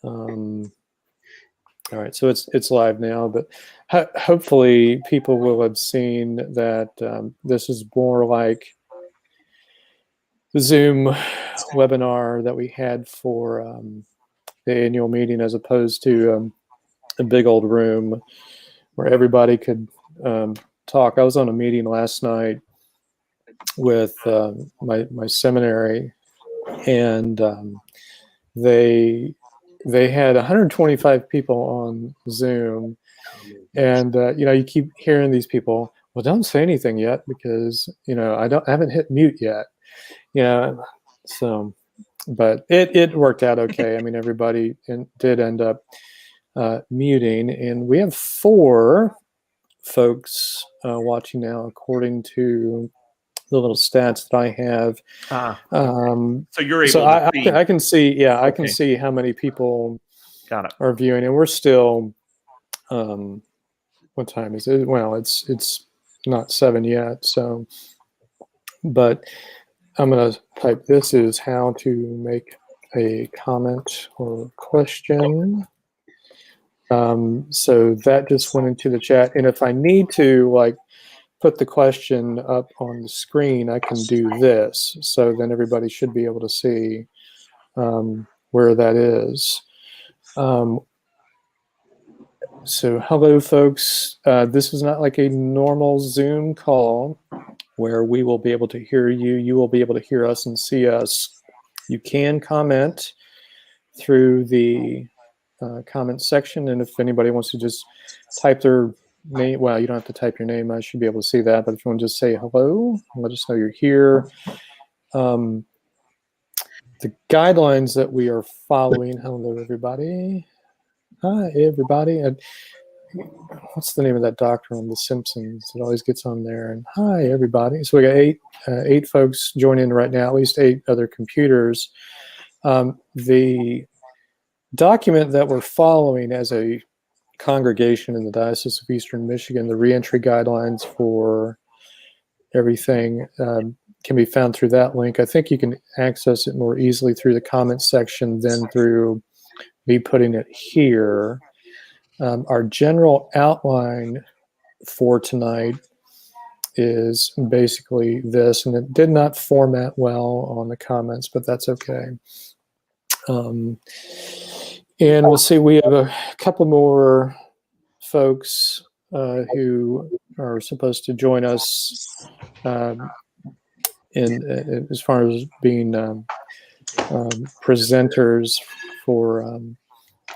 All right, so it's live now, but hopefully people will have seen that this is more like the Zoom webinar that we had for the annual meeting, as opposed to a big old room where everybody could talk. I was on a meeting last night with my seminary, and they had 125 people on Zoom, and you keep hearing these people, well, don't say anything yet because I haven't hit mute yet, so, but it worked out okay. I mean, everybody did end up muting, and we have 4 folks watching now, according to the little stats that I have. So you're able to see. I can see, yeah, I can see how many people are viewing, and we're still, what time is it? Well, it's not 7 yet, so, but I'm going to type, this is how to make a comment or question. So that just went into the chat, and if I need to put the question up on the screen, I can do this. So then everybody should be able to see where that is. So hello, folks. This is not like a normal Zoom call where we will be able to hear you. You will be able to hear us and see us. You can comment through the comment section, and if anybody wants to just type their name, well, you don't have to type your name. I should be able to see that, but if you want to just say hello, let us know you're here. The guidelines that we are following. Hello, everybody. Hi, everybody. What's the name of that doctor on The Simpsons that always gets on there? And hi, everybody. So we got eight folks joining right now, at least 8 other computers. The document that we're following as a congregation in the Diocese of Eastern Michigan, the reentry guidelines for everything, can be found through that link. I think you can access it more easily through the comments section than through me putting it here. Our general outline for tonight is basically this, and it did not format well on the comments, but that's okay. And we'll see, we have a couple more folks who are supposed to join us as far as being presenters for,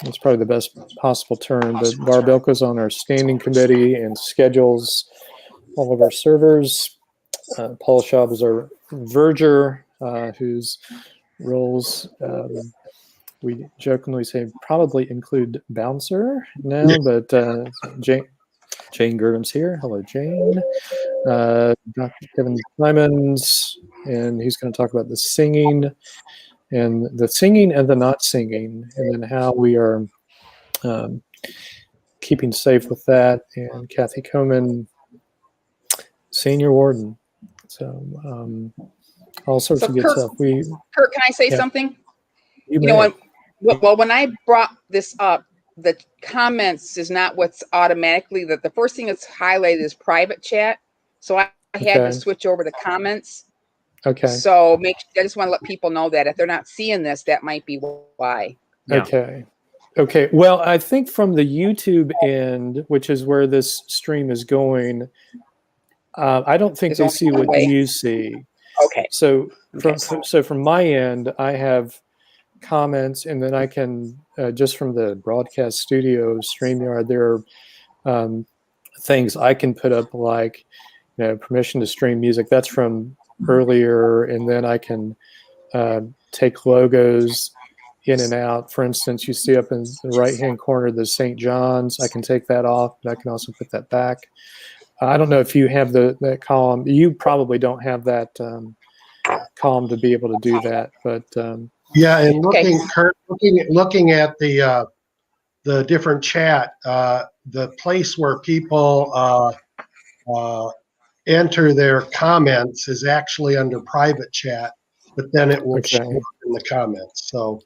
it's probably the best possible term, but Barbelka's on our standing committee and schedules all of our servers. Paul Schaub is our verger, whose roles we jokingly say probably include bouncer now, but Jane Girdham's here. Hello, Jane. Dr. Kevin Simons, and he's going to talk about the singing and the not singing, and then how we are keeping safe with that. And Kathy Coman, senior warden. So all sorts of good Kurt, stuff. Kurt, can I say something? You know, when I brought this up, the comments is not what's automatically, that the first thing that's highlighted is private chat. So I had to switch over to comments. Okay. So I just want to let people know that if they're not seeing this, that might be why. Yeah. Okay. Well, I think from the YouTube end, which is where this stream is going, I don't think they see what you see. Okay. So from my end, I have comments, and then I can just from the broadcast studio StreamYard, there are things I can put up, like permission to stream music. That's from earlier, and then I can take logos in and out. For instance, you see up in the right-hand corner the St. John's. I can take that off, but I can also put that back. I don't know if you have that column. You probably don't have that column to be able to do that, but yeah. And looking at the different chat, the place where people enter their comments is actually under private chat, but then it will show up in the comments. So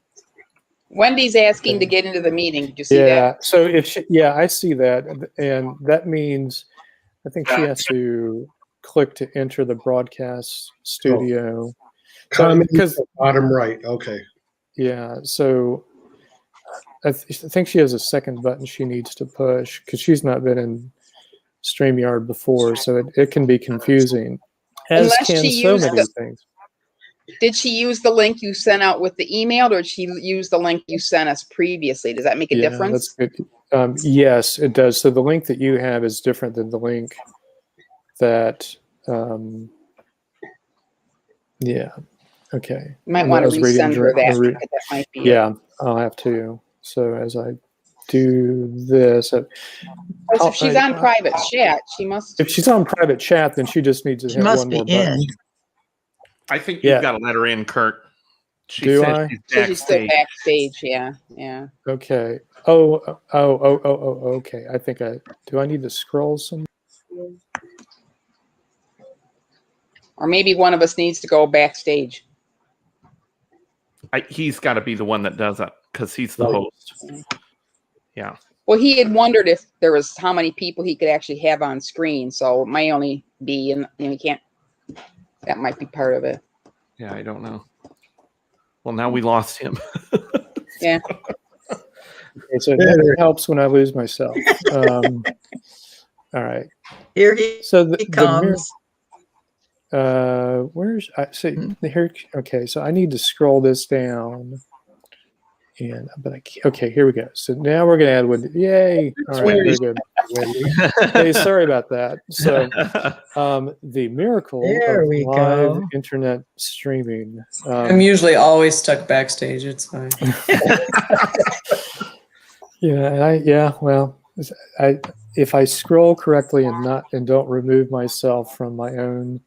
Wendy's asking to get into the meeting. Did you see that? So if she, I see that, and that means I think she has to click to enter the broadcast studio. Comment bottom right. Okay. Yeah. So I think she has a second button she needs to push because she's not been in StreamYard before, so it can be confusing. As Unless can she so used many things. Did she use the link you sent out with the email, or did she use the link you sent us previously? Does that make a difference? That's good. Yes, it does. So the link that you have is different than the link that. Yeah. Okay. You might want to resend her that. That might be. Yeah, I'll have to. So as I do this, if she's on private chat, she must. If she's on private chat, then she just needs to hit one more button. I think you've got to let her in, Kurt. Do I? She's still backstage. Yeah. Okay. Okay. I think do I need to scroll some? Or maybe one of us needs to go backstage. He's got to be the one that does it because he's the host. Yeah. Well, he had wondered if there was how many people he could actually have on screen. So it might only be, and you can't. That might be part of it. Yeah, I don't know. Well, now we lost him. Yeah. Okay, so it helps when I lose myself. All right. Here he comes. Where's I see here? Okay, so I need to scroll this down, but I can't. Okay, here we go. So now we're gonna add Wendy. Yay! All right, very good. Hey, sorry about that. So, the miracle of live internet streaming. I'm usually always stuck backstage. It's fine. If I scroll correctly and don't remove myself from my own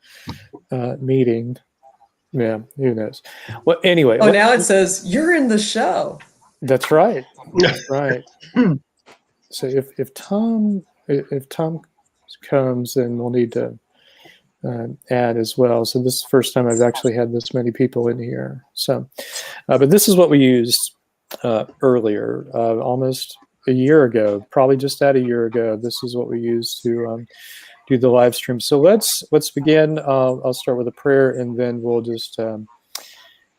meeting, who knows? Well, anyway. Oh, now it says you're in the show. That's right. That's right. So if Tom comes, then we'll need to add as well. So this is the first time I've actually had this many people in here. So, but this is what we used earlier, almost a year ago, probably just at a year ago. This is what we used to do the live stream. So let's begin. I'll start with a prayer, and then we'll just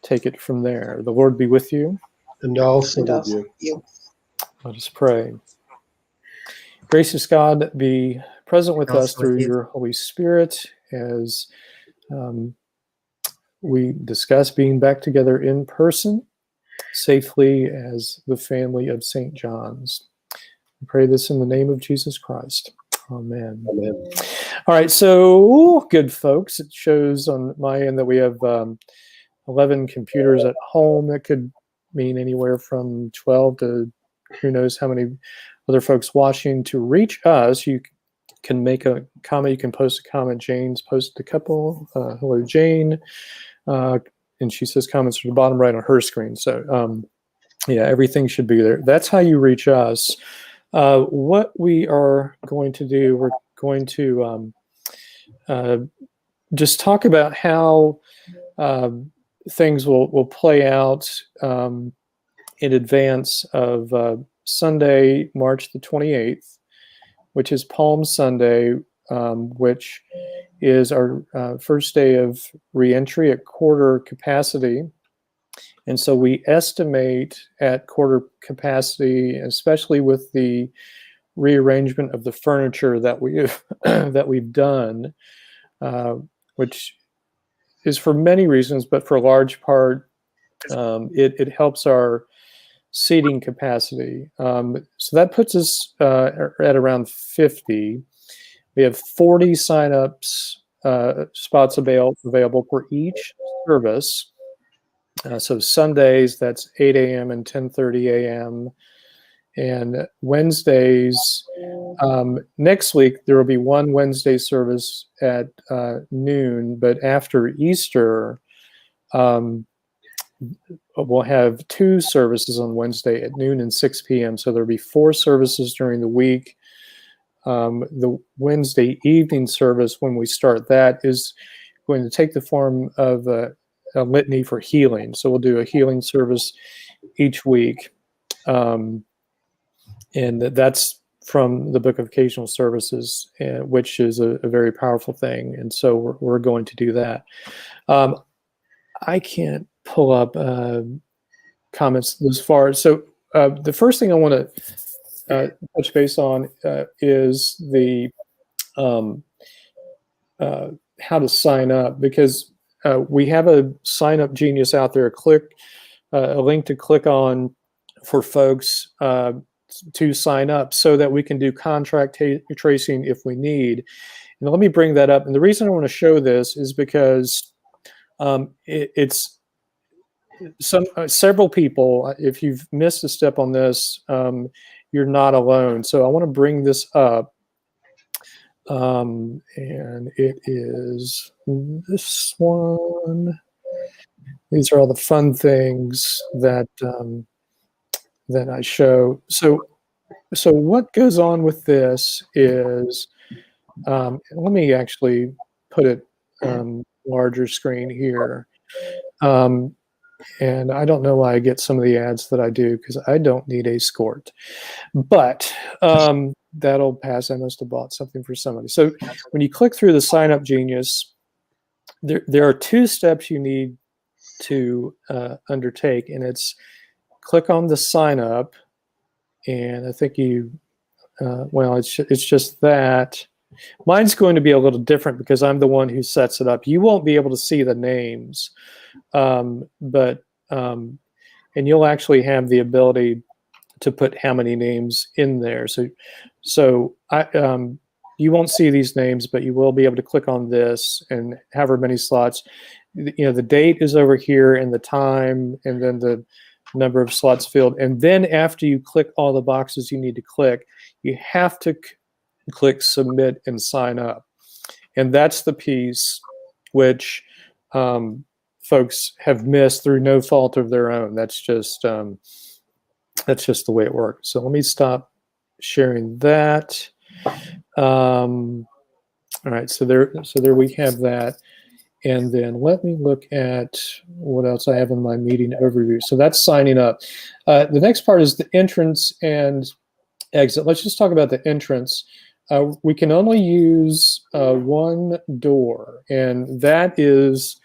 take it from there. The Lord be with you. And also with you. Let us pray. Gracious God, be present with us through your Holy Spirit as we discuss being back together in person safely as the family of St. John's. We pray this in the name of Jesus Christ. Amen. Amen. All right, so good folks, it shows on my end that we have 11 computers at home. That could mean anywhere from 12 to who knows how many other folks watching. To reach us, you can make a comment. You can post a comment. Jane's posted a couple. Hello, Jane. And she says comments are the bottom right on her screen. So, everything should be there. That's how you reach us. What we are going to do, we're going to just talk about how things will play out in advance of Sunday, March the 28th, which is Palm Sunday, which is our first day of reentry at quarter capacity. And so we estimate at quarter capacity, especially with the rearrangement of the furniture that we've done, which is for many reasons, but for a large part, it helps our seating capacity. So that puts us at around 50. We have 40 signups, spots available for each service. So Sundays, that's 8 a.m. and 10:30 a.m. And Wednesdays, next week, there will be one Wednesday service at noon, but after Easter, we'll have two services on Wednesday at noon and 6 p.m. So there'll be 4 services during the week. The Wednesday evening service, when we start that, is going to take the form of a litany for healing. So we'll do a healing service each week. And that's from the Book of Occasional Services, which is a very powerful thing. And so we're going to do that. I can't pull up comments this far. So the first thing I want to touch base on is the how to sign up, because we have a sign up genius out there. A link to click on for folks to sign up so that we can do contract tracing if we need. And let me bring that up. And the reason I want to show this is because it's several people. If you've missed a step on this, you're not alone. So I want to bring this up. And it is this one. These are all the fun things that that I show. So what goes on with this is, let me actually put it larger screen here. And I don't know why I get some of the ads that I do, because I don't need a escort. But that'll pass. I must have bought something for somebody. So when you click through the Sign Up Genius, there are 2 steps you need to undertake, and it's click on the sign up, and I think well, it's just that. Mine's going to be a little different because I'm the one who sets it up. You won't be able to see the names, and you'll actually have the ability to put how many names in there. So you won't see these names, but you will be able to click on this and however many slots. The date is over here and the time, and then the number of slots filled. And then after you click all the boxes you need to click, you have to click submit and sign up. And that's the piece which folks have missed through no fault of their own. That's just the way it works. So let me stop sharing that. All right, so there we have that. And then let me look at what else I have in my meeting overview. So that's signing up. The next part is the entrance and exit. Let's just talk about the entrance. We can only use one door, and that is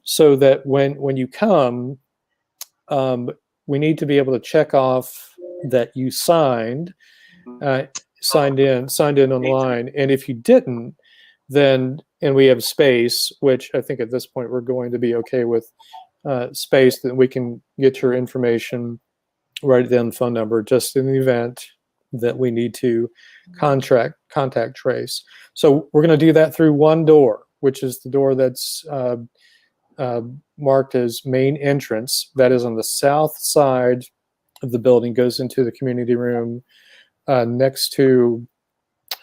so that when you come, we need to be able to check off that you signed in online. And if you didn't, then, and we have space, which I think at this point we're going to be okay with space, that we can get your information, write down phone number, just in the event that we need to contact trace. So we're going to do that through one door, which is the door that's marked as main entrance. That is on the south side of the building, goes into the community room next to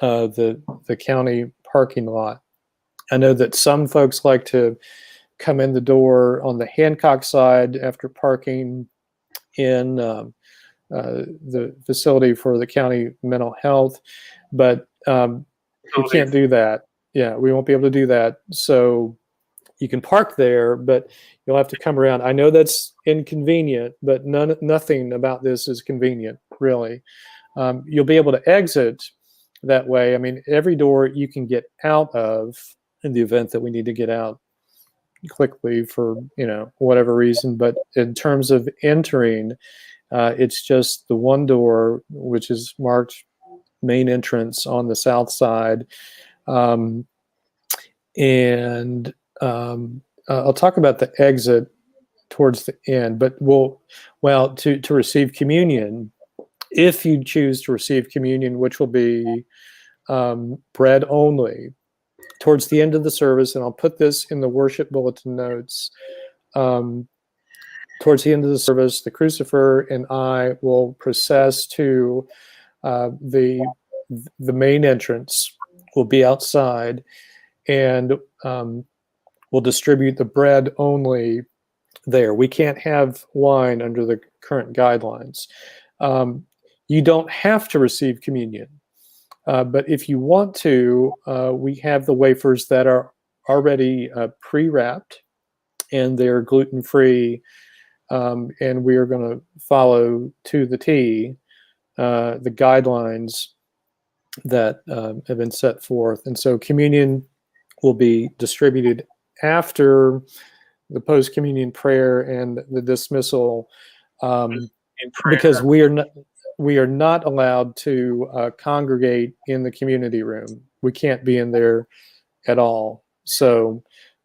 the county parking lot. I know that some folks like to come in the door on the Hancock side after parking in the facility for the county mental health, but we can't do that. Yeah, we won't be able to do that. So you can park there, but you'll have to come around. I know that's inconvenient, but nothing about this is convenient, really. You'll be able to exit that way. I mean, every door you can get out of in the event that we need to get out quickly for, whatever reason. But in terms of entering, it's just the one door, which is marked main entrance on the south side. And I'll talk about the exit towards the end, but to receive communion, if you choose to receive communion, which will be bread only, towards the end of the service, and I'll put this in the worship bulletin notes, towards the end of the service, the crucifer and I will process to the main entrance. We'll be outside, and we'll distribute the bread only there. We can't have wine under the current guidelines. You don't have to receive communion, but if you want to, we have the wafers that are already pre-wrapped, and they're gluten-free and we are going to follow to the T the guidelines that have been set forth. And so communion will be distributed after the post-communion prayer and the dismissal, because we are not allowed to congregate in the community room. We can't be in there at all. So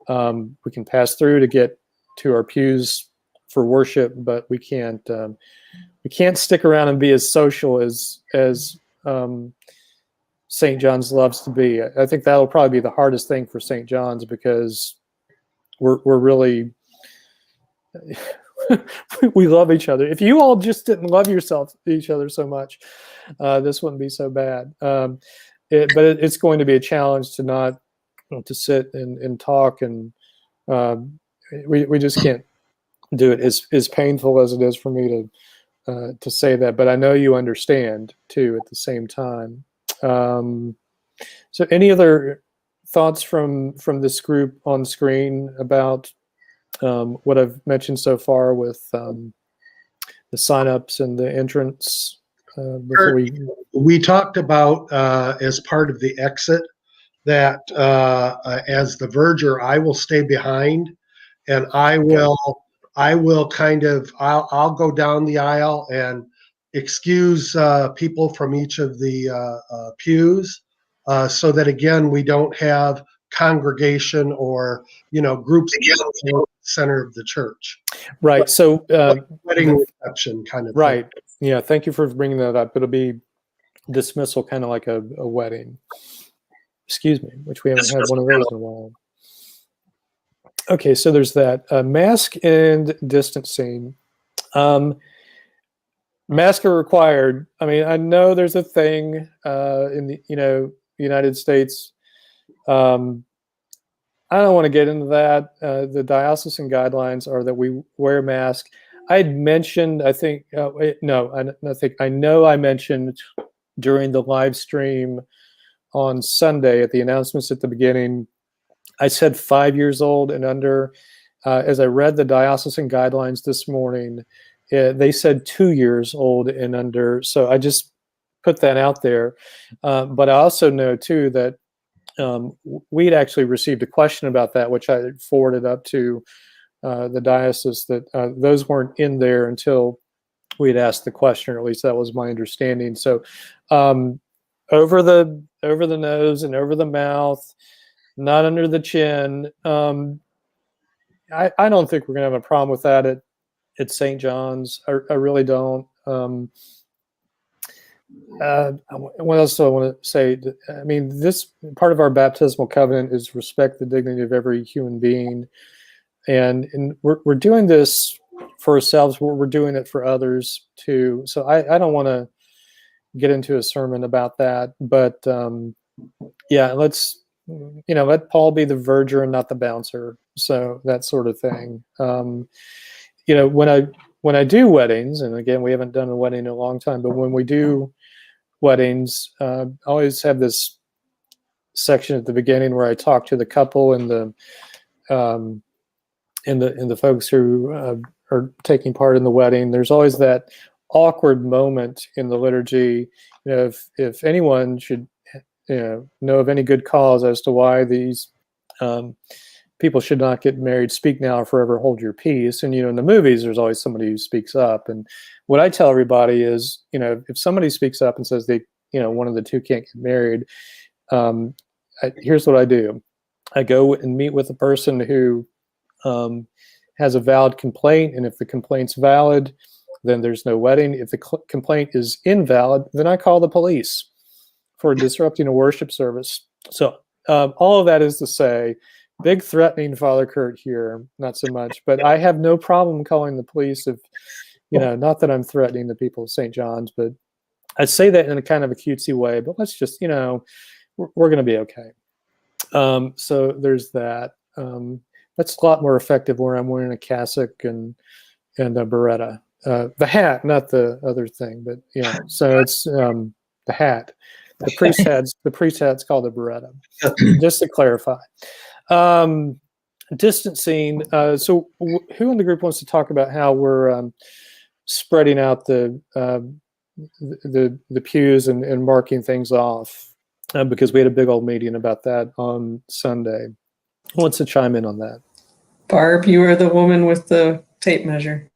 we can pass through to get to our pews for worship, but we can't stick around and be as social as St. John's loves to be. I think that'll probably be the hardest thing for St. John's, because we're really we love each other. If you all just didn't love each other so much, this wouldn't be so bad. But it's going to be a challenge to not to sit and talk, and we just can't do it. As painful as it is for me to say that, but I know you understand too at the same time. So any other thoughts from this group on screen about what I've mentioned so far with the signups and the entrance? Before we talked about as part of the exit that as the verger, I will stay behind, and I'll go down the aisle and excuse people from each of the pews, so that again we don't have congregation or groups in the center of the church. Right. But, so wedding reception kind of right. thing. Yeah. Thank you for bringing that up. It'll be dismissal, kind of like a wedding. Excuse me, which we haven't had one of those in a while. Okay, so there's that. Mask and distancing. Masks are required. I mean, I know there's a thing in the United States. I don't want to get into that. The Diocesan Guidelines are that we wear masks. I had mentioned, I know I mentioned during the live stream on Sunday at the announcements at the beginning, I said 5 years old and under. As I read the Diocesan Guidelines this morning, they said 2 years old and under. So I just put that out there. But I also know too that we'd actually received a question about that, which I forwarded up to the diocese, that those weren't in there until we'd asked the question, or at least that was my understanding. So over the nose and over the mouth, not under the chin. I don't think we're going to have a problem with that at St. John's. I really don't. What else do I want to say? I mean, this part of our baptismal covenant is respect the dignity of every human being, and we're doing this for ourselves. We're doing it for others too. So I don't want to get into a sermon about that, but yeah, let's let Paul be the verger and not the bouncer. So that sort of thing. When I do weddings, and again, we haven't done a wedding in a long time, but when we do weddings, I always have this section at the beginning where I talk to the couple and the folks who are taking part in the wedding. There's always that awkward moment in the liturgy. If anyone should know of any good cause as to why these people should not get married, speak now or forever hold your peace. And in the movies, there's always somebody who speaks up. And what I tell everybody is, if somebody speaks up and says they, one of the two can't get married, here's what I do. I go and meet with a person who has a valid complaint, and if the complaint's valid, then there's no wedding. If the complaint is invalid, then I call the police for disrupting a worship service. So all of that is to say, big threatening Father Kurt here, not so much, but I have no problem calling the police if, not that I'm threatening the people of St. John's, but I say that in a kind of a cutesy way, but let's just, we're going to be okay. So there's that. That's a lot more effective where I'm wearing a cassock and a beretta. The hat, not the other thing, but so it's the hat. The priest hat's called a beretta, just to clarify. distancing. So who in the group wants to talk about how we're spreading out the pews and marking things off? Because we had a big old meeting about that on Sunday. Who wants to chime in on that? Barb, you are the woman with the tape measure.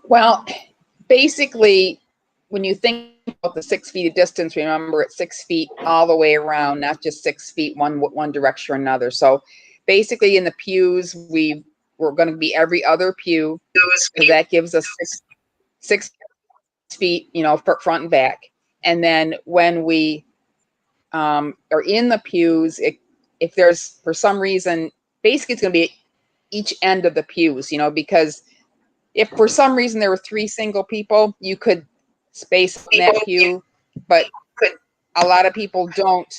Well, basically, when you think about the 6 feet of distance, remember it's 6 feet all the way around, not just 6 feet one direction or another. So basically in the pews, we're going to be every other pew, because that gives us six feet, front and back. And then when we are in the pews, if there's, for some reason, basically it's going to be each end of the pews, because if for some reason there were 3 single people, you could space in that pew, but a lot of people don't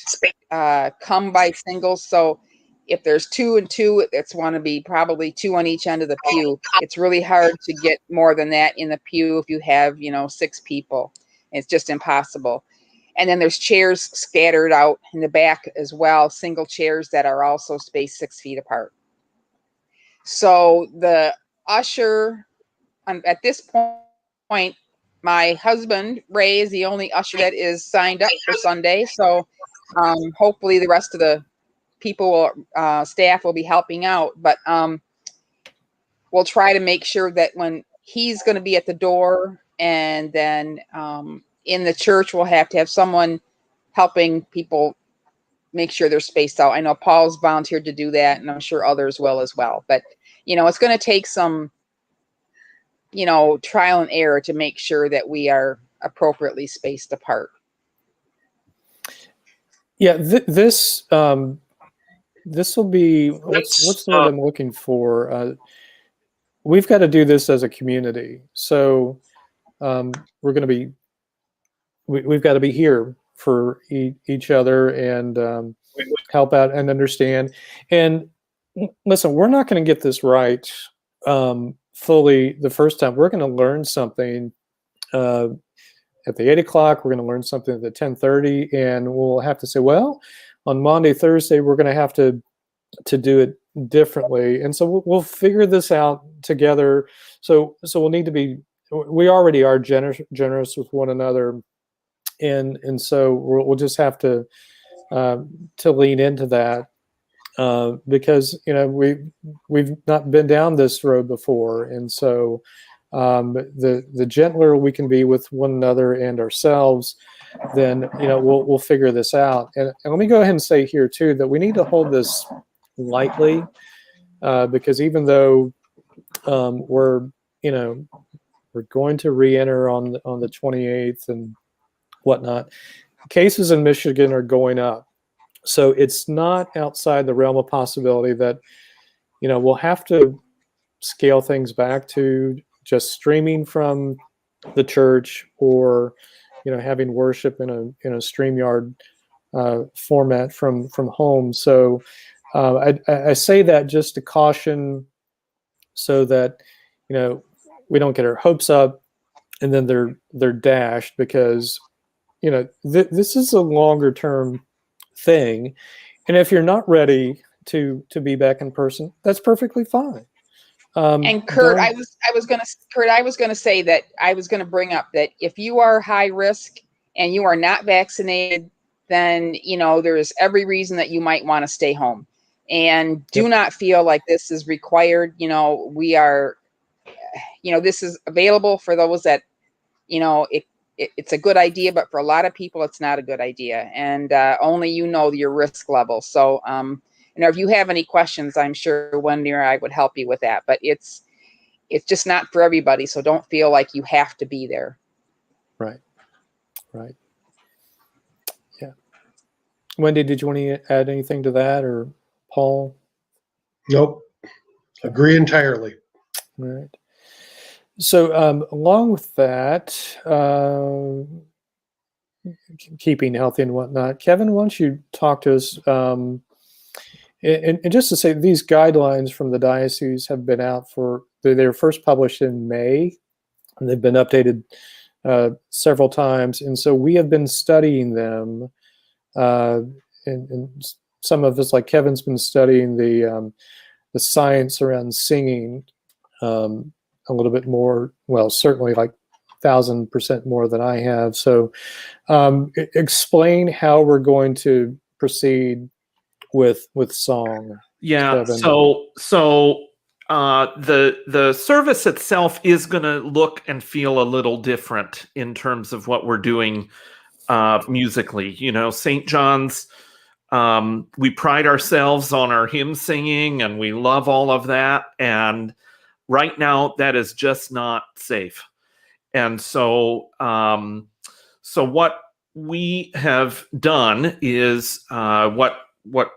come by singles. So if there's 2 and 2, it's want to be probably 2 on each end of the pew. It's really hard to get more than that in the pew if you have, 6 people. It's just impossible. And then there's chairs scattered out in the back as well, single chairs that are also spaced 6 feet apart. So the usher, at this point, my husband, Ray, is the only usher that is signed up for Sunday. So hopefully the rest of the people, staff will be helping out. But we'll try to make sure that when he's going to be at the door, and then in the church, we'll have to have someone helping people make sure they're spaced out. I know Paul's volunteered to do that, and I'm sure others will as well. But, it's going to take some, trial and error to make sure that we are appropriately spaced apart. Yeah, this will be, what's the word I'm looking for? We've got to do this as a community. So we're going to be, we've got to be here for each other and help out and understand. And listen, we're not going to get this right fully the first time. We're going to learn something at the 8 o'clock. We're going to learn something at the 10:30, and we'll have to say, well, on Monday, Thursday, we're going to have to do it differently. And so we'll figure this out together. So we'll need to be, we already are generous with one another. And so we'll just have to lean into that because, we've not been down this road before. And so the gentler we can be with one another and ourselves, then, we'll figure this out. And let me go ahead and say here too, that we need to hold this lightly because even though we're going to re-enter on the 28th and whatnot, cases in Michigan are going up. So it's not outside the realm of possibility that, we'll have to scale things back to just streaming from the church or, having worship in a StreamYard format from home. So I say that just to caution so that, we don't get our hopes up and then they're dashed because, this is a longer term thing. And if you're not ready to be back in person, that's perfectly fine. And Kurt, I was going to say that I was going to bring up that if you are high risk and you are not vaccinated, then, there's every reason that you might want to stay home and do not feel like this is required. We are, this is available for those that, it's a good idea, but for a lot of people, it's not a good idea. And only your risk level. So, if you have any questions, I'm sure Wendy or I would help you with that. But it's just not for everybody. So don't feel like you have to be there. Right. Yeah. Wendy, did you want to add anything to that, or Paul? Nope. Agree entirely. All right. So along with that, keeping healthy and whatnot, Kevin, why don't you talk to us? And just to say, these guidelines from the diocese have been out they were first published in May, and they've been updated several times. And so we have been studying them and some of us, like Kevin's been studying the science around singing a little bit more. Well, certainly like 1,000% more than I have. So, explain how we're going to proceed with song. Yeah. Kevin. So the service itself is going to look and feel a little different in terms of what we're doing musically. You know, St. John's, we pride ourselves on our hymn singing, and we love all of that. And right now, that is just not safe. And so, so what we have done is what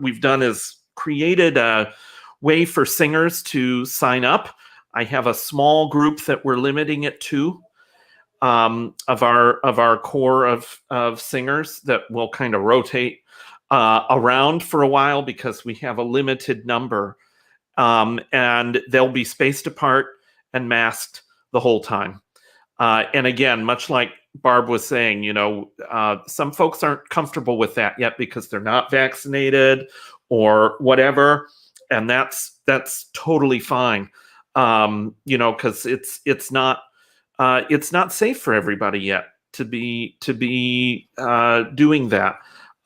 we've done is created a way for singers to sign up. I have a small group that we're limiting it to of our core of singers that will kind of rotate around for a while because we have a limited number, and they'll be spaced apart and masked the whole time. And again, much like Barb was saying, you know, some folks aren't comfortable with that yet because they're not vaccinated or whatever, and that's totally fine. You know, because it's not safe for everybody yet to be doing that.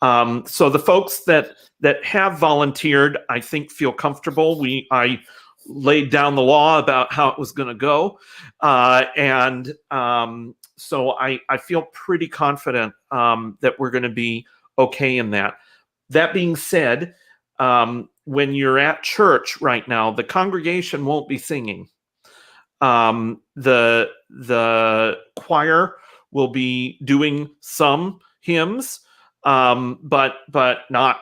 So the folks that have volunteered, I think, feel comfortable. I laid down the law about how it was going to go, and so I feel pretty confident that we're going to be okay in that. That being said, when you're at church right now, the congregation won't be singing. The choir will be doing some hymns, but not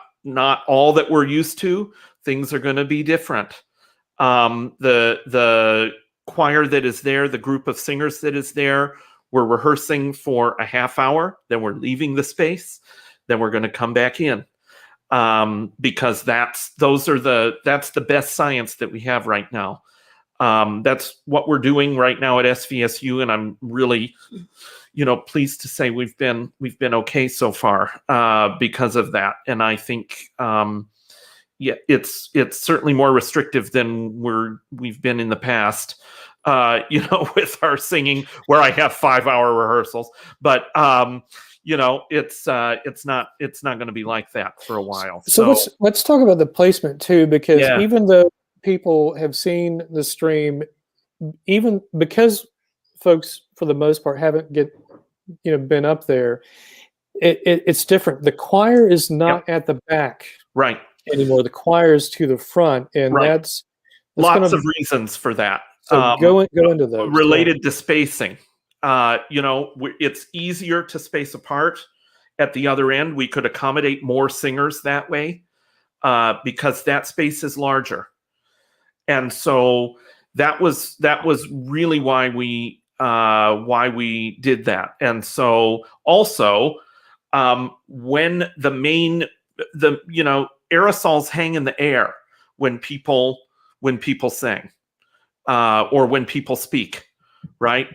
all that we're used to. Things are going to be different. The choir that is there, the group of singers that is there, we're rehearsing for a half hour, then we're leaving the space, then we're going to come back in, because that's the best science that we have right now. That's what we're doing right now at SVSU, and I'm really, you know, pleased to say we've been okay so far because of that. And I think, yeah, it's certainly more restrictive than we've been in the past. You know, with our singing, where I have 5-hour rehearsals, but you know, it's not going to be like that for a while. So let's talk about the placement too, because Yeah. even though people have seen the stream, even because folks for the most part haven't been up there, it's different. The choir is not at the back right anymore. The choir is to the front, and right. that's lots of reasons for that. So go into those. Related to spacing. You know, it's easier to space apart at the other end. We could accommodate more singers that way because that space is larger. And so that was really why we did that. And so also when aerosols hang in the air when people sing or when people speak, right?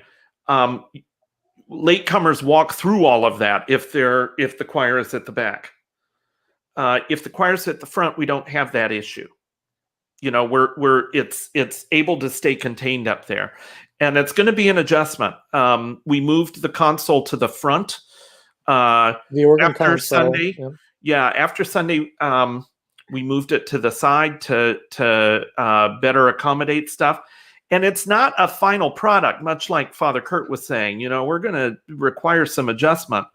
Latecomers walk through all of that if the choir is at the back. If the choir's at the front, we don't have that issue. You know, it's able to stay contained up there, and it's going to be an adjustment. We moved the console to the front. The organ after console. Sunday, yeah. After Sunday, we moved it to the side to better accommodate stuff. And it's not a final product, much like Father Kurt was saying. You know, we're going to require some adjustment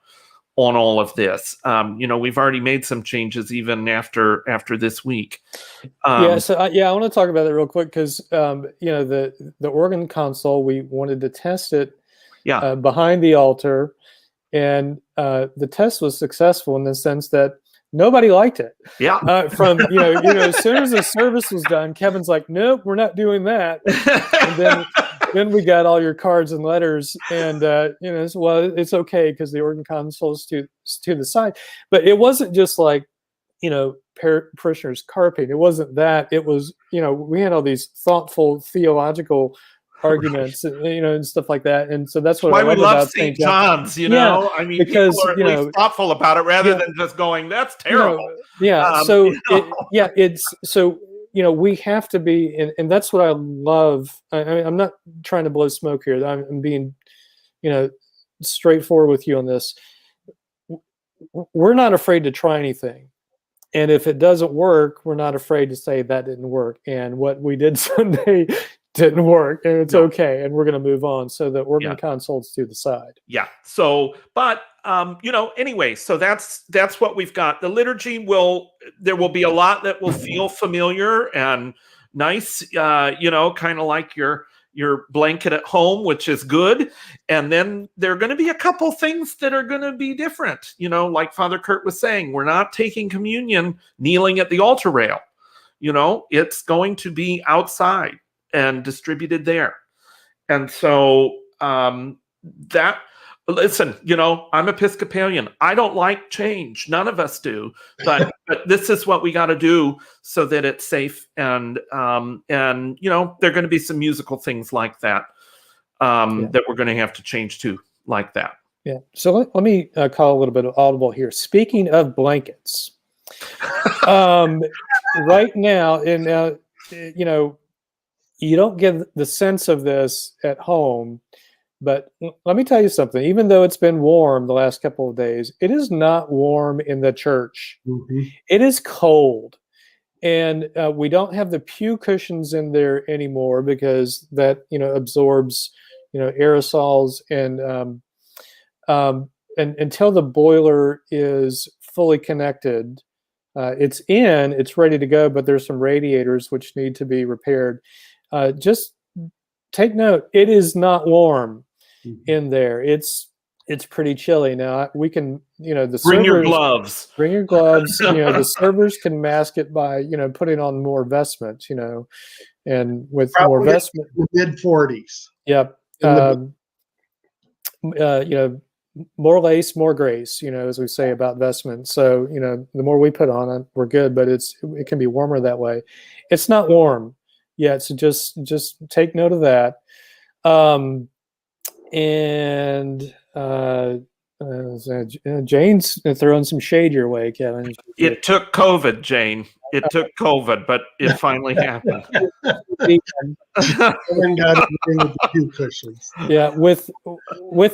on all of this. You know, we've already made some changes even after this week. I want to talk about that real quick because you know, the organ console, we wanted to test it behind the altar, and the test was successful in the sense that nobody liked it. Yeah. From as soon as the service was done, Kevin's like, "Nope, we're not doing that." And then we got all your cards and letters, and well, it's okay because the organ console's to the side. But it wasn't just like, you know, parishioners carping. It wasn't that. It was, you know, we had all these thoughtful theological arguments, and stuff like that. And so that's what Why I we love love about St. St. John. John's, Yeah, I mean, because, people are at least thoughtful about it rather than just going, "That's terrible." So it's so we have to be, and that's what I love. I mean, I'm not trying to blow smoke here. I'm being straightforward with you on this. We're not afraid to try anything. And if it doesn't work, we're not afraid to say that didn't work. And what we did Sunday didn't work, and it's okay. And we're going to move on so that organ consults to the side. Yeah. So, but anyway, so that's what we've got. The liturgy there will be a lot that will feel familiar and nice. Kind of like your blanket at home, which is good. And then there are going to be a couple things that are going to be different. Like Father Kurt was saying, we're not taking communion kneeling at the altar rail. It's going to be outside and distributed there. And so listen, I'm Episcopalian. I don't like change. None of us do. But this is what we got to do so that it's safe. And there are going to be some musical things like that that we're going to have to change to, like that. Yeah. So let me call a little bit of audible here. Speaking of blankets, right now, and you don't get the sense of this at home. But let me tell you something. Even though it's been warm the last couple of days, it is not warm in the church. Mm-hmm. It is cold. And we don't have the pew cushions in there anymore because that, absorbs, aerosols. And until the boiler is fully connected, it's ready to go, but there's some radiators which need to be repaired. Just take note, it is not warm in there. It's pretty chilly. Now we can, bring your gloves. Bring your gloves. The servers can mask it by, putting on more vestments, and with probably more vestment. Mid-40s. Yep. More lace, more grace, as we say about vestments. So, the more we put on it, we're good, but it can be warmer that way. It's not warm yet. So just take note of that. Jane's throwing some shade your way, Kevin. It took COVID, Jane. It took COVID, but it finally happened. Yeah, with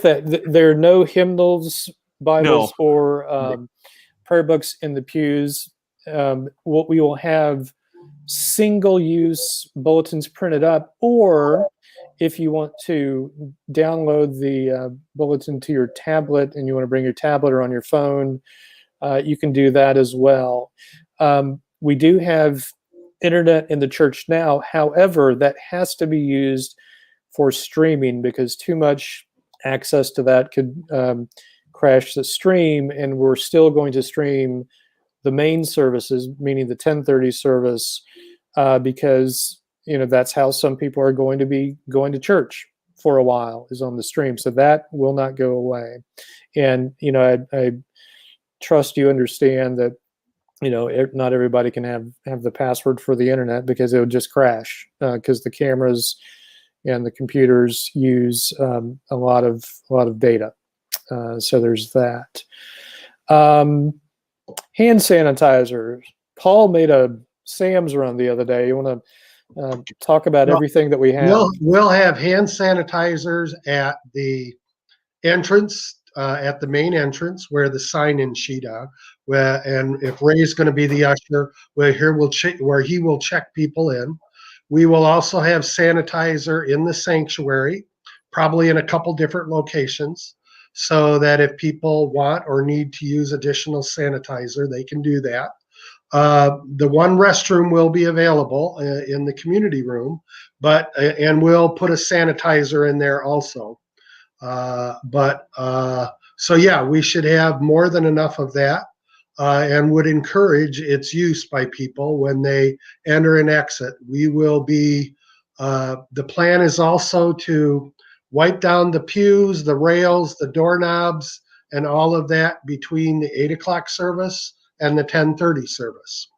that, there are no hymnals, Bibles, or prayer books in the pews. What we will have single-use bulletins printed up, or if you want to download the bulletin to your tablet and you want to bring your tablet or on your phone, you can do that as well. We do have internet in the church now. However, that has to be used for streaming because too much access to that could crash the stream, and we're still going to stream the main services, meaning the 10:30 service, because that's how some people are going to be going to church for a while, is on the stream. So that will not go away. And I trust you understand that not everybody can have the password for the internet because it would just crash because the cameras and the computers use a lot of data. So there's that. Hand sanitizer. Paul made a Sam's run the other day. You want to talk about everything that we have? We'll have hand sanitizers at the entrance, at the main entrance where the sign-in sheet are. And if Ray's going to be the usher, where he will check people in. We will also have sanitizer in the sanctuary, probably in a couple different locations, so that if people want or need to use additional sanitizer, they can do that. The one restroom will be available in the community room, and we'll put a sanitizer in there also. So yeah, we should have more than enough of that, and would encourage its use by people when they enter and exit. We will be, the plan is also to wipe down the pews, the rails, the doorknobs, and all of that between the 8 o'clock service and the 10:30 service.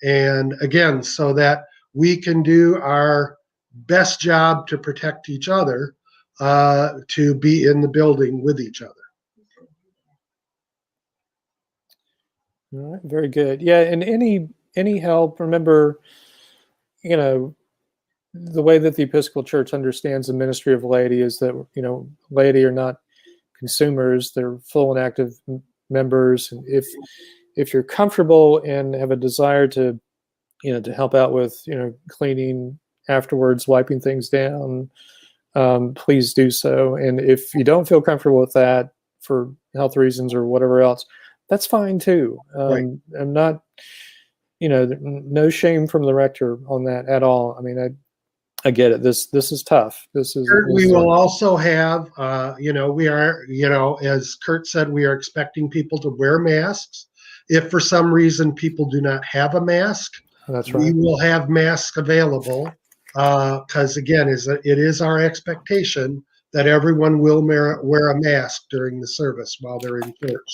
And again, so that we can do our best job to protect each other, to be in the building with each other. All right, very good. Yeah, and any help, remember, the way that the Episcopal Church understands the ministry of laity is that, laity are not consumers, they're full and active members. And if you're comfortable and have a desire to help out with cleaning afterwards, wiping things down, please do so. And if you don't feel comfortable with that for health reasons or whatever else, that's fine too. Right. I'm not, no shame from the rector on that at all. I mean, I get it. This is tough. We will also have, we are, as Kurt said, we are expecting people to wear masks. If for some reason people do not have a mask, that's right. We will have masks available, because again, it is our expectation that everyone will wear a mask during the service while they're in church.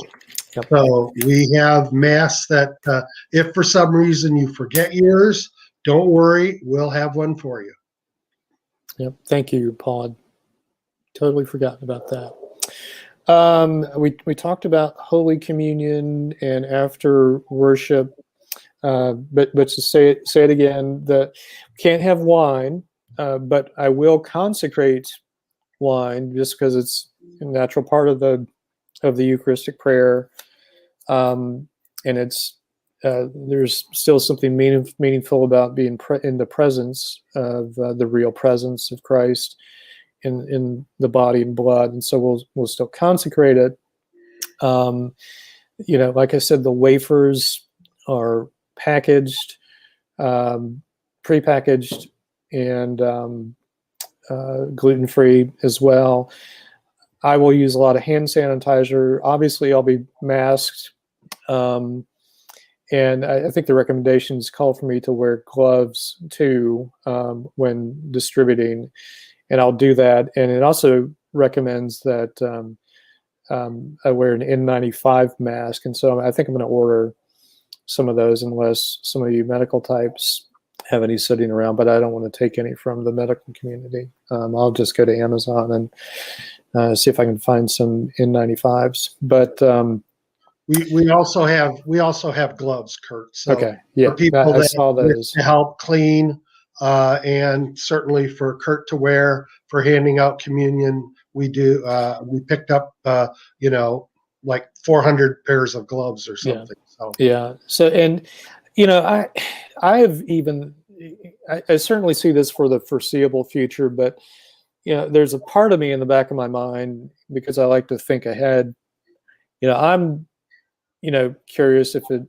Yep. So we have masks that, if for some reason you forget yours, don't worry, we'll have one for you. Yep. Thank you, Paul. Totally forgotten about that. We talked about Holy Communion and after worship, but to say it again, that we can't have wine, but I will consecrate wine just because it's a natural part of the Eucharistic prayer, and it's there's still something meaningful about being in the presence of the real presence of Christ in the body and blood, and so we'll still consecrate it. Like I said, the wafers are packaged, prepackaged, and gluten-free as well. I will use a lot of hand sanitizer. Obviously, I'll be masked. And I think the recommendations call for me to wear gloves too when distributing, and I'll do that. And it also recommends that I wear an N95 mask, and so I think I'm going to order some of those unless some of you medical types have any sitting around, but I don't want to take any from the medical community. I'll just go to Amazon and see if I can find some N95s. But we also have gloves, Kurt. So okay, yeah, for people I that saw those to help clean, and certainly for Kurt to wear for handing out communion, we picked up like 400 pairs of gloves or something. Yeah. So, and I have even I certainly see this for the foreseeable future, but there's a part of me in the back of my mind, because I like to think ahead. I'm curious if it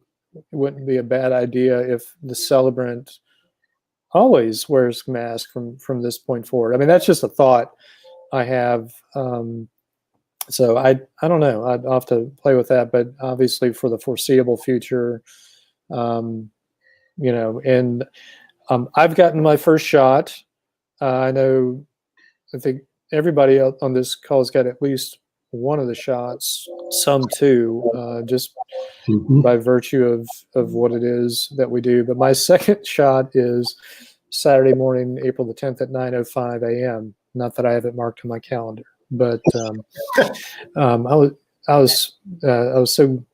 wouldn't be a bad idea if the celebrant always wears mask from this point forward. I mean, that's just a thought I have. So I don't know. I'll have to play with that, but obviously for the foreseeable future, and I've gotten my first shot. I think everybody on this call has got at least one of the shots, some two, just by virtue of what it is that we do. But my second shot is Saturday morning, April the 10th at 9:05 a.m. Not that I have it marked on my calendar, but I was so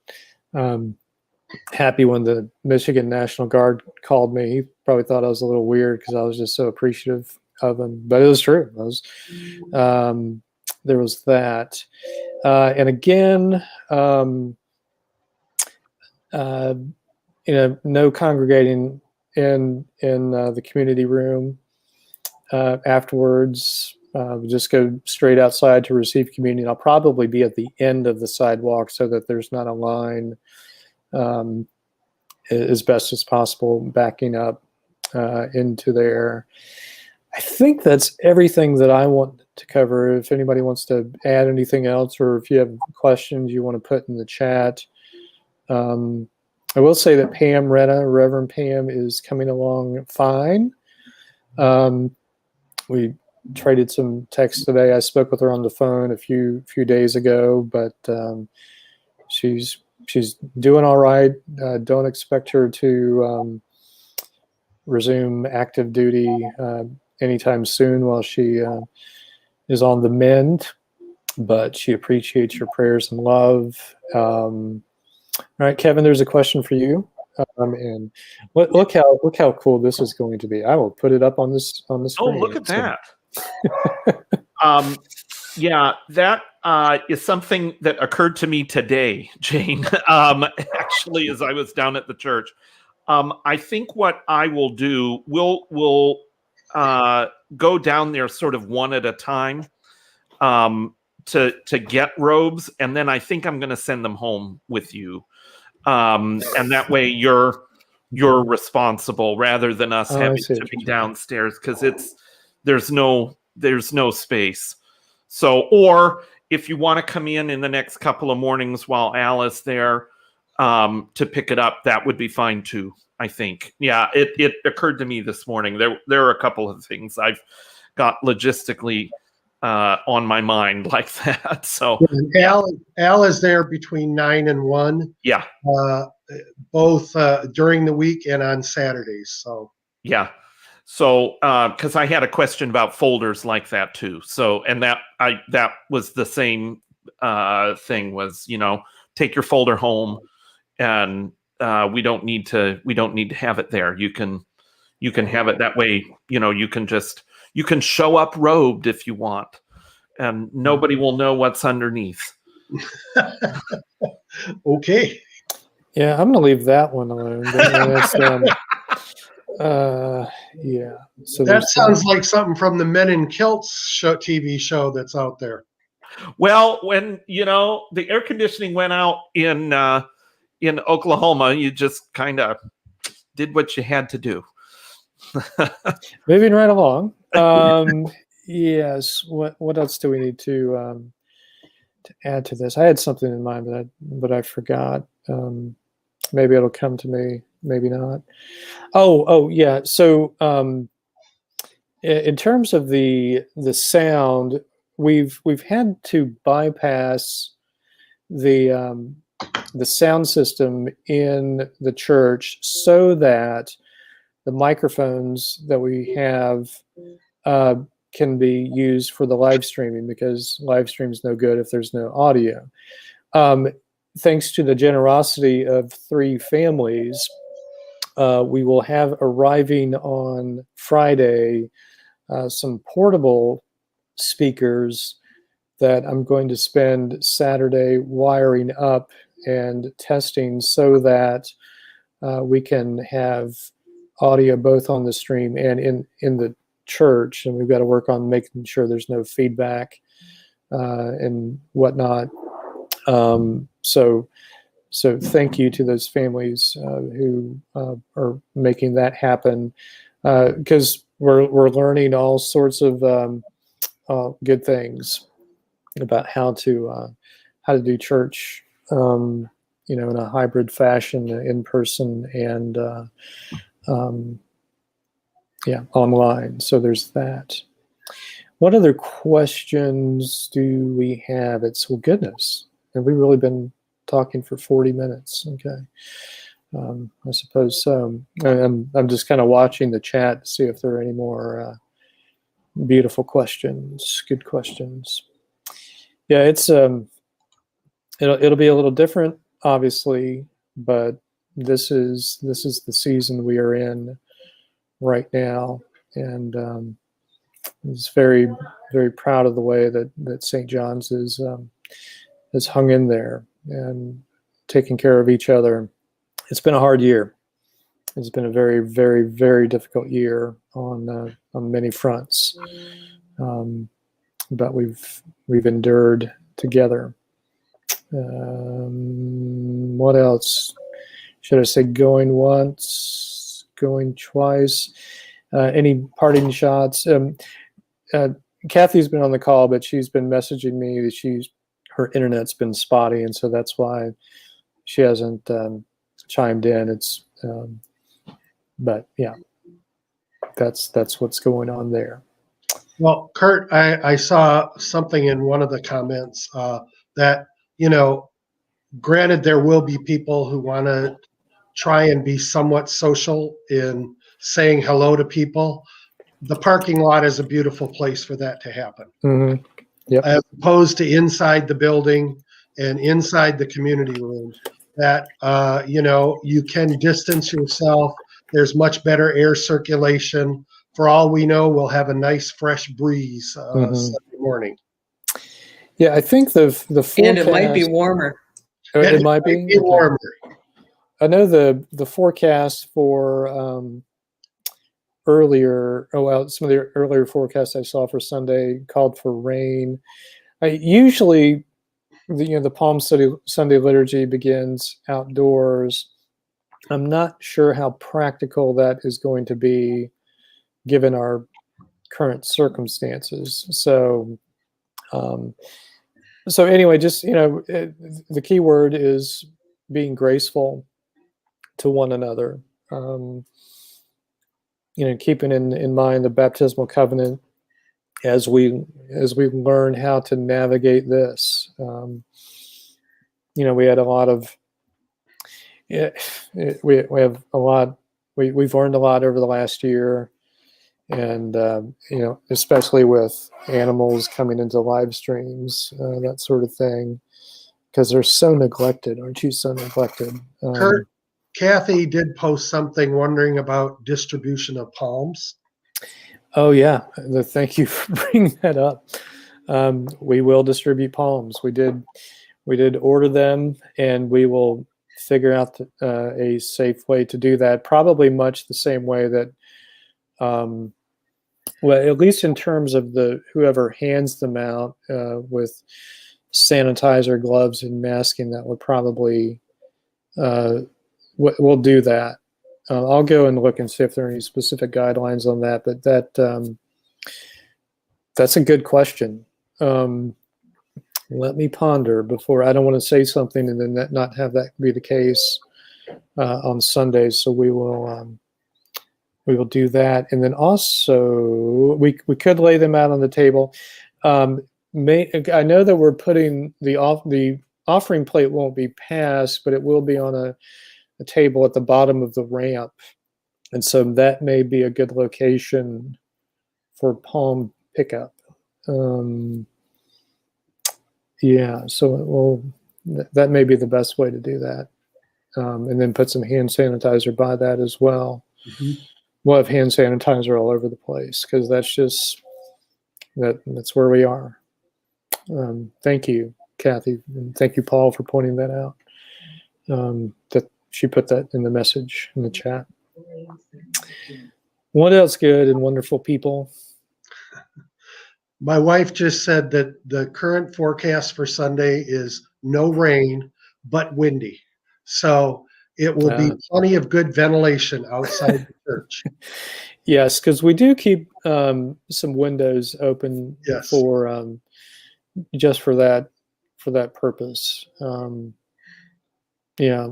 happy when the Michigan National Guard called me. He probably thought I was a little weird because I was just so appreciative of him, but it was true. There was that, and again, no congregating in the community room afterwards. Just go straight outside to receive communion. I'll probably be at the end of the sidewalk so that there's not a line, as best as possible, backing up into there. I think that's everything that I want to cover. If anybody wants to add anything else, or if you have questions you want to put in the chat. I will say that Pam Renna, Reverend Pam, is coming along fine. We traded some texts today. I spoke with her on the phone a few days ago, but she's doing all right. Don't expect her to resume active duty anytime soon while she is on the mend, but she appreciates your prayers and love. All right, Kevin, there's a question for you. And look how cool this is going to be. I will put it up on the Oh, screen. look at that. Yeah, that is something that occurred to me today, Jane, actually, as I was down at the church. I think what I will do, we'll go down there sort of one at a time to get robes, and then I think I'm going to send them home with you. And that way you're responsible rather than us having to be downstairs, because there's no space. So, or if you want to come in the next couple of mornings while Al is there to pick it up, that would be fine too, I think. Yeah, it occurred to me this morning. There are a couple of things I've got logistically on my mind like that. So Al is there between 9 and 1. Yeah. Both during the week and on Saturdays. So yeah. So, because I had a question about folders like that too. So, and that was the same thing, was, take your folder home, and we don't need to have it there. You can have it that way. You can show up robed if you want, and nobody will know what's underneath. Okay. Yeah, I'm gonna leave that one alone. Yeah. So that sounds like something from the Men in Kilts TV show that's out there. Well, when the air conditioning went out in Oklahoma, you just kind of did what you had to do. Moving right along. Yes. What else do we need to add to this? I had something in mind, but I forgot. Maybe it'll come to me. Maybe not. Oh yeah. So in terms of the sound, we've had to bypass the sound system in the church so that the microphones that we have can be used for the live streaming, because live stream is no good if there's no audio. Thanks to the generosity of 3 families, we will have arriving on Friday some portable speakers that I'm going to spend Saturday wiring up and testing so that we can have audio both on the stream and in the church. And we've got to work on making sure there's no feedback and whatnot. So thank you to those families who are making that happen, because we're learning all sorts of good things about how to do church, in a hybrid fashion, in person and online. So there's that. What other questions do we have? Goodness, have we really been talking for 40 minutes? Okay. I suppose so. I'm just kind of watching the chat to see if there are any more beautiful questions, good questions. Yeah, it's it'll be a little different, obviously, but this is the season we are in right now, and I'm just very, very proud of the way that St. John's has hung in there and taking care of each other. It's been a hard year. It's been a very, very, very difficult year on many fronts, but we've endured together. What else? Should I say going once, going twice? Any parting shots? Kathy's been on the call, but she's been messaging me that her internet's been spotty, and so that's why she hasn't chimed in. But yeah, that's what's going on there. Well, Kurt, I saw something in one of the comments that, granted, there will be people who want to try and be somewhat social in saying hello to people, the parking lot is a beautiful place for that to happen. Mm-hmm. Yep. As opposed to inside the building and inside the community room, that you can distance yourself. There's much better air circulation. For all we know, we'll have a nice fresh breeze Sunday morning. Yeah, I think the forecast, And it might be warmer. It might be warmer. I know the forecast for earlier. Oh well, some of the earlier forecasts I saw for Sunday called for rain. Usually, the Palm Sunday liturgy begins outdoors. I'm not sure how practical that is going to be, given our current circumstances. So, anyway, just the key word is being graceful to one another. Keeping in mind the baptismal covenant as we learn how to navigate this. We had a lot of we have a lot. We've learned a lot over the last year, and especially with animals coming into live streams, that sort of thing, because they're so neglected. Aren't you so neglected? Kurt, Kathy did post something wondering about distribution of palms. Oh yeah, thank you for bringing that up. We will distribute palms. We did order them, and we will figure out a safe way to do that. Probably much the same way that, well, at least in terms of whoever hands them out with sanitizer, gloves, and masking, that would probably we'll do that. I'll go and look and see if there are any specific guidelines on that. But that's a good question. Let me ponder before. I don't want to say something and then not have that be the case on Sundays. So we will do that, and then also we could lay them out on the table. I know that we're putting the offering plate won't be passed, but it will be on a table at the bottom of the ramp, and so that may be a good location for palm pickup. Yeah, so that may be the best way to do that, and then put some hand sanitizer by that as well. Mm-hmm. We'll have hand sanitizer all over the place because that's where we are. Thank you, Kathy, and thank you, Paul, for pointing that out. That she put that in the message in the chat. What else good and wonderful people? My wife just said that the current forecast for Sunday is no rain, but windy. So it will be plenty of good ventilation outside the church. Yes, because we do keep some windows open for just for that purpose. Yeah,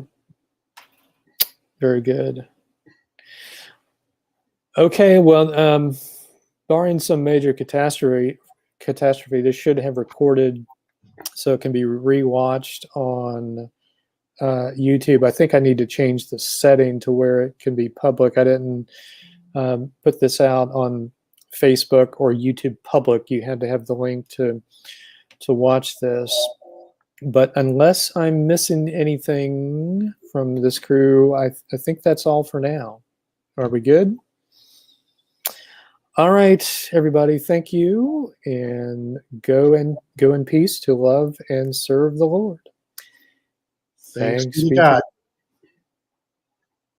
very good. Okay, well, barring some major catastrophe, this should have recorded, so it can be rewatched on YouTube. I think I need to change the setting to where it can be public. I didn't put this out on Facebook or YouTube public. You had to have the link to watch this. But unless I'm missing anything from this crew, I think that's all for now. Are we good? All right, everybody, thank you, and go in peace to love and serve the Lord. Thanks be to God.